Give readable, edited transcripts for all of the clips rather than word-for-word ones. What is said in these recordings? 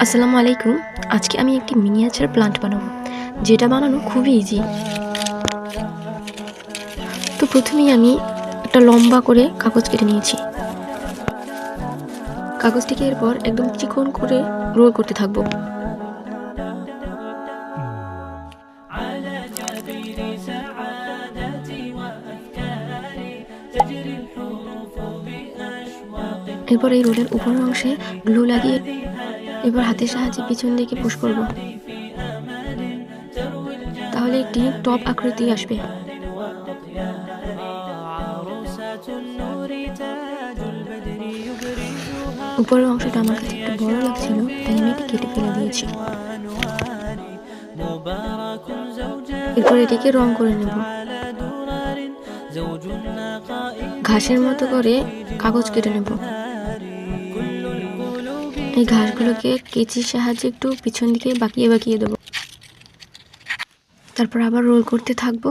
আসসালামু আলাইকুম। আজকে আমি একটি মিনিয়েচার প্লান্ট বানাবো, যেটা বানানো খুবই ইজি। তো প্রথমেই আমি একটা লম্বা করে কাগজ কেটে নিয়েছি। কাগজটিকে এরপর একদম চিকন করে রোল করতে থাকবো। এরপর এই রোলের উপরের অংশে গ্লু লাগিয়ে এবার হাতের সাহায্যে পিছন দিকে পুশ করব, তাহলে একটি টপ আকৃতি আসবে। উপরের অংশটা আমার কাছে একটু বড় লাগছিল, তাই আমি এটি কেটে ফেলে দিয়েছি। এরপর এটিকে রং করে নেব। ঘাসের মতো করে কাগজ কেটে নেব। এই ঘাসগুলোকে কেচির সাহায্যে একটু পিছন দিকে বাঁকিয়ে বাঁকিয়ে দেব। তারপর আবার রোল করতে থাকবো।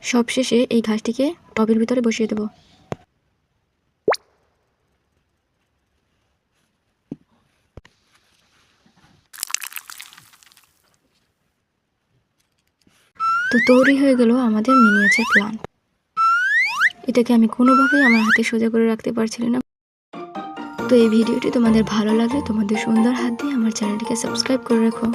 সবশেষে এই ঘাসটিকে টবের ভিতরে বসিয়ে দেব। তো তৈরি হয়ে গেল আমাদের মিনিয়েচার প্লান্ট। এটাকে আমি কোনোভাবেই আমার হাতে সোজা করে রাখতে পারছিলাম না। তো এই ভিডিওটি তোমাদের ভালো লাগলে তোমাদের সুন্দর হাত দিয়ে আমার চ্যানেলটিকে সাবস্ক্রাইব করে রাখো।